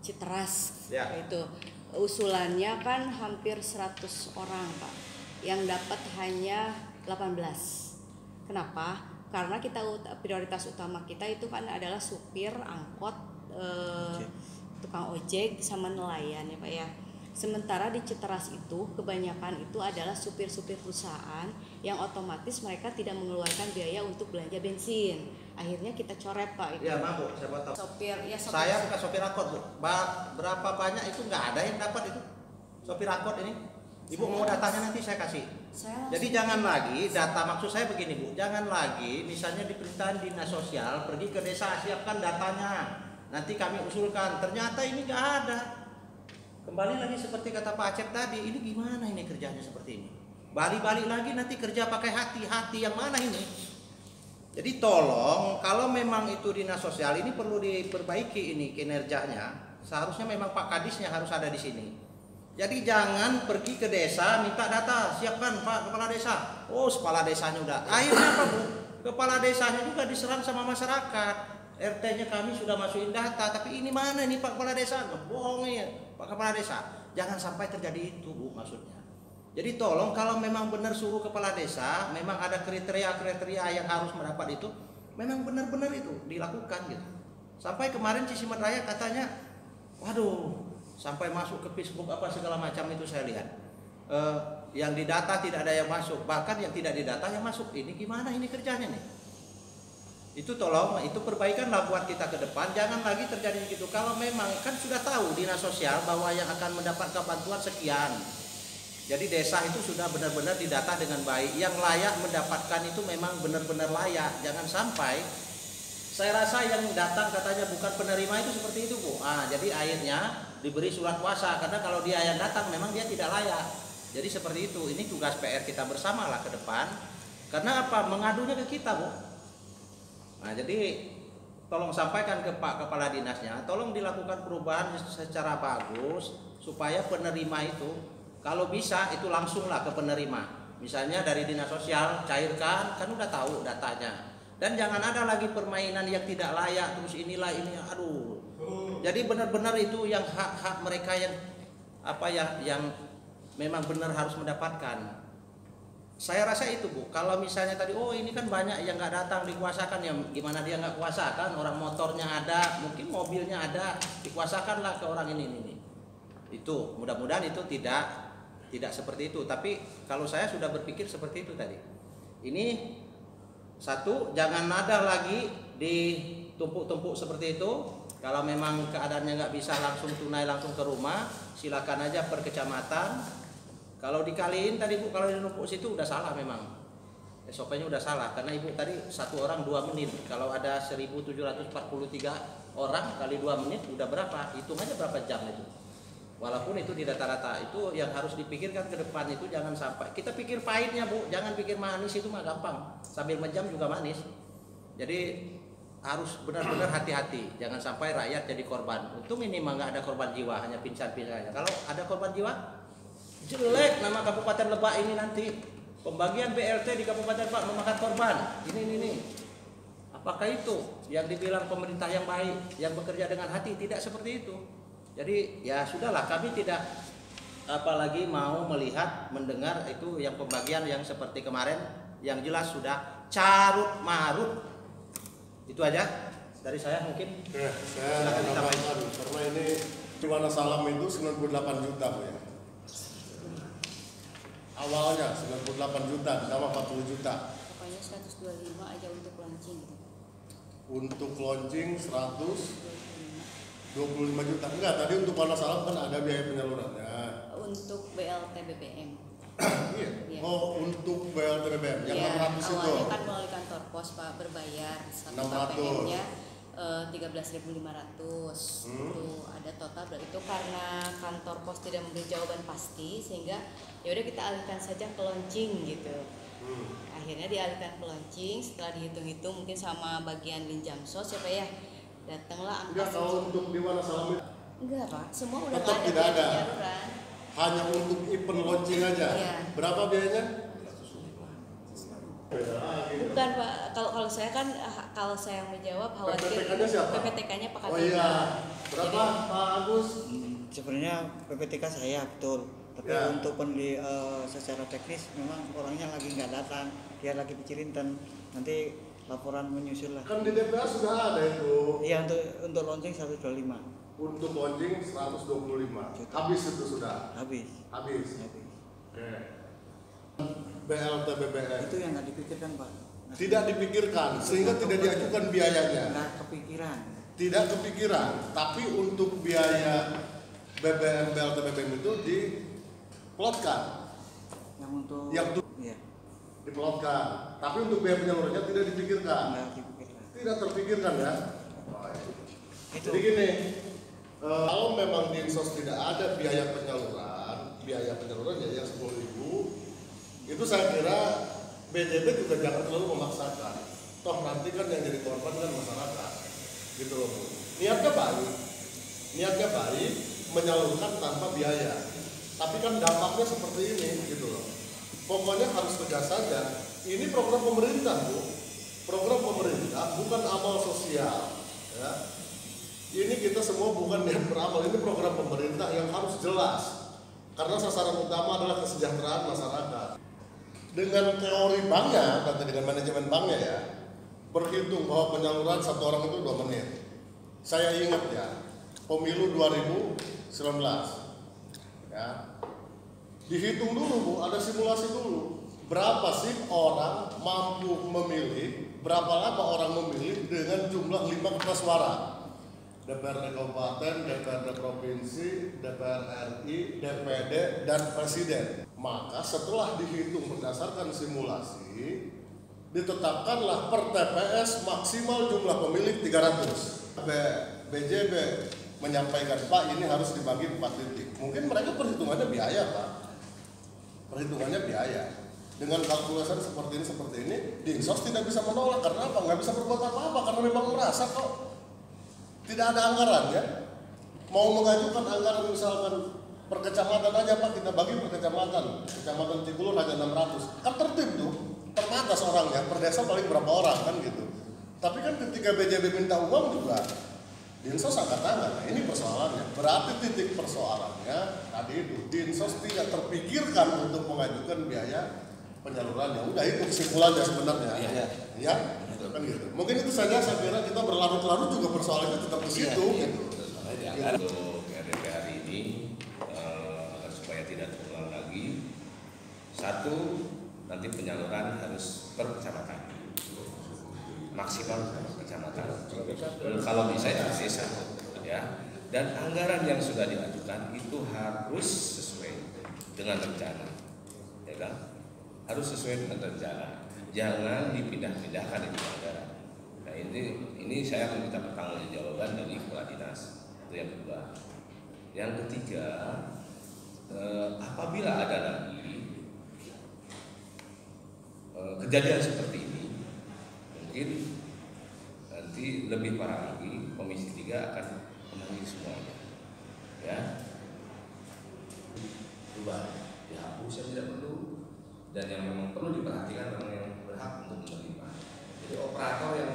Citeras Ya. itu usulannya kan hampir 100 orang Pak, yang dapat hanya 18. Kenapa? Karena kita prioritas utama kita itu kan adalah supir angkot, tukang ojek sama nelayan ya Pak ya. Sementara di Citeras itu kebanyakan itu adalah supir-supir perusahaan yang otomatis mereka tidak mengeluarkan biaya untuk belanja bensin. Akhirnya kita coret Pak itu. Ya maaf Bu, saya potong. Sopir ya sopir. Saya bukan sopir angkot Bu. Berapa banyak itu nggak ada yang dapat itu sopir angkot ini. Ibu mau datanya nanti saya kasih. Jadi jangan lagi data, maksud saya begini Bu, jangan lagi misalnya diperintahin dinas sosial pergi ke desa siapkan datanya. Nanti kami usulkan, ternyata ini nggak ada. Kembali lagi seperti kata Pak Acep tadi, ini gimana ini kerjanya seperti ini? Balik-balik lagi nanti kerja pakai hati yang mana ini? Jadi tolong kalau memang itu dinas sosial ini perlu diperbaiki ini kinerjanya. Seharusnya memang Pak Kadisnya harus ada di sini. Jadi jangan pergi ke desa minta data, siapkan Pak Kepala Desa. Oh kepala desanya udah. Akhirnya apa Bu? Kepala desanya juga diserang sama masyarakat. RT-nya kami sudah masukin data, tapi ini mana ini Pak Kepala Desa? Bohong ya Pak Kepala Desa. Jangan sampai terjadi itu Bu maksudnya. Jadi tolong kalau memang benar suruh kepala desa, memang ada kriteria yang harus mendapat itu, memang benar-benar itu dilakukan gitu. Sampai kemarin Cisimat Raya katanya, waduh, sampai masuk ke Facebook apa segala macam itu saya lihat. Yang didata tidak ada yang masuk, bahkan yang tidak didata yang masuk. Ini gimana ini kerjanya nih? Itu tolong, itu perbaikanlah buat kita ke depan. Jangan lagi terjadi gitu. Kalau memang kan sudah tahu dinas sosial bahwa yang akan mendapatkan bantuan sekian. Jadi desa itu sudah benar-benar didata dengan baik. Yang layak mendapatkan itu memang benar-benar layak. Jangan sampai saya rasa yang datang katanya bukan penerima itu seperti itu Bu. Jadi akhirnya diberi surat kuasa karena kalau dia yang datang memang dia tidak layak. Jadi seperti itu. Ini tugas PR kita bersama lah ke depan. Karena apa? Mengadunya ke kita Bu. Jadi tolong sampaikan ke Pak Kepala Dinasnya, tolong dilakukan perubahan secara bagus supaya penerima itu kalau bisa itu langsunglah ke penerima. Misalnya dari dinas sosial cairkan, kan udah tahu datanya. Dan jangan ada lagi permainan yang tidak layak terus inilah ini, aduh. Jadi benar-benar itu yang hak-hak mereka yang yang memang benar harus mendapatkan. Saya rasa itu Bu, kalau misalnya tadi ini kan banyak yang nggak datang dikuasakan, ya gimana dia nggak kuasakan, orang motornya ada, mungkin mobilnya ada, dikuasakanlah ke orang ini. Itu mudah-mudahan itu tidak seperti itu. Tapi kalau saya sudah berpikir seperti itu tadi. Ini satu, jangan ada lagi ditumpuk-tumpuk seperti itu. Kalau memang keadaannya nggak bisa langsung tunai langsung ke rumah, silakan aja per kecamatan. Kalau dikaliin tadi Bu, kalau dinumpuk situ udah salah memang. SOP-nya udah salah karena Ibu tadi satu orang 2 menit. Kalau ada 1743 orang kali 2 menit udah berapa? Hitung aja berapa jam itu. Walaupun itu di rata-rata, itu yang harus dipikirkan ke depan itu jangan sampai. Kita pikir pahitnya Bu, jangan pikir manis, itu mah gampang. Sambil menjam juga manis. Jadi harus benar-benar hati-hati, jangan sampai rakyat jadi korban. Untung ini mah nggak ada korban jiwa, hanya pingsan-pingsan. Kalau ada korban jiwa, jelek nama Kabupaten Lebak ini nanti. Pembagian BLT di Kabupaten Lebak memakan korban. Ini. Apakah itu yang dibilang pemerintah yang baik, yang bekerja dengan hati? Tidak seperti itu. Jadi ya sudahlah, kami tidak apalagi mau melihat, mendengar itu yang pembagian yang seperti kemarin, yang jelas sudah carut marut. Itu aja dari saya mungkin. Saya tambahkan karena ini di Wonosalam itu 98 juta Bu ya. Awalnya 98 juta, ditambah 40 juta. Pokoknya 125 aja untuk launching. Untuk launching 125 juta. Enggak, tadi untuk Wonosalam kan ada biaya penyalurannya. Untuk BLT BBM. Iya. Iya. Oh, untuk BLT BBM yang 600 itu. Awalnya kan melalui kantor pos Pak, berbayar 1 KPM-nya 13.500. Itu ada total, itu karena kantor pos tidak memberi jawaban pasti sehingga ya udah kita alihkan saja ke launching gitu. Akhirnya dialihkan ke launching, setelah dihitung-hitung mungkin sama bagian Linjamsos siapa ya, datanglah angka. Enggak, kalau untuk di Wonosalam enggak Pak, semua udah tetap ada tidak ada. penyaluran. Hanya untuk event launching aja. Iya. Berapa biayanya? Bukan Pak, kalau saya kan kalau saya menjawab khawatir PPTK-nya siapa? PPTK-nya Pak Oh Kapolda. iya, berapa Pak Agus? Sebenarnya PPTK saya betul, tapi Ya. untuk secara teknis memang orangnya lagi nggak datang, dia lagi di Cilinten, nanti laporan menyusul lah. Kan di DPA sudah ada itu. Iya, untuk launching 125 Untuk launching 125. Habis itu sudah. habis. Habis. Habis. Oke. BLT BBM. Itu yang nggak dipikirkan Pak. Tidak dipikirkan sehingga tidak diajukan biayanya. Nggak kepikiran. Tidak kepikiran, tapi untuk biaya BBM BLT BBM itu diplotkan. Yang untuk iya, Diplotkan. Tapi untuk biaya penyalurannya tidak dipikirkan. nggak dipikirkan. Tidak terpikirkan ya. Itu. Jadi gini, kalau memang Dinsos tidak ada biaya penyaluran ya yang 10.000, itu saya kira BJB juga jangan terlalu memaksakan. Toh nanti kan yang jadi korban kan masyarakat, gitu loh Bu. Niatnya baik, menyalurkan tanpa biaya. Tapi kan dampaknya seperti ini, gitu loh. Pokoknya harus tegas saja. Ini program pemerintah Bu, program pemerintah bukan amal sosial, ya. Ini kita semua bukan niat beramal, ini program pemerintah yang harus jelas. Karena sasaran utama adalah kesejahteraan masyarakat. Dengan teori banknya, dan dengan manajemen banknya ya, berhitung bahwa penyaluran satu orang itu 2 menit. Saya ingat ya, pemilu 2019. Ya. Dihitung dulu Bu, ada simulasi dulu. Berapa sih orang mampu memilih, berapa lama orang memilih dengan jumlah 5 kertas suara. DPRD Kabupaten, DPRD Provinsi, DPR RI, DPD, dan Presiden. Maka setelah dihitung berdasarkan simulasi, ditetapkanlah per TPS maksimal jumlah pemilih 300. BJB menyampaikan, Pak ini harus dibagi 4 titik. Mungkin mereka perhitungannya biaya Pak. Perhitungannya biaya. Dengan kalkulasi seperti ini, Dinsos tidak bisa menolak. Karena apa? Nggak bisa berbuat apa-apa, karena memang merasa kok tidak ada anggaran ya. Mau mengajukan anggaran misalkan per kecamatan aja Pak, kita bagi per kecamatan. Kecamatan Cikulur hanya 600. Kan tertib tuh, terbatas orangnya, per desa paling berapa orang kan gitu. Tapi kan ketika BJB minta uang juga, Dinsos angkat tangan. Nah, ini persoalannya. Berarti titik persoalannya tadi itu, Dinsos tidak terpikirkan untuk mengajukan biaya penyalurannya. Udah itu kesimpulannya sebenarnya. Ya. Kan gitu. Mungkin itu saja, saya kira kita berlarut-larut juga persoalannya tetap di situ. Gitu. Untuk RDP hari ini agar supaya tidak terulang lagi, satu, nanti penyaluran harus per kecamatan, maksimal per kecamatan. Kalau bisa ya desa, ya. Dan anggaran yang sudah diajukan itu harus sesuai dengan rencana, ya kan? Harus sesuai dengan rencana. Jangan dipindah-pindahkan itu anggaran. Nah ini saya meminta pertanggungjawaban dari kepala dinas. Itu yang kedua. Yang ketiga, apabila ada lagi kejadian seperti ini, mungkin nanti lebih parah lagi, Komisi 3 akan memanggil semuanya. Ya, coba dihapus yang tidak perlu, dan yang memang perlu diperhatikan memang yang berhak untuk menerima. Jadi operator yang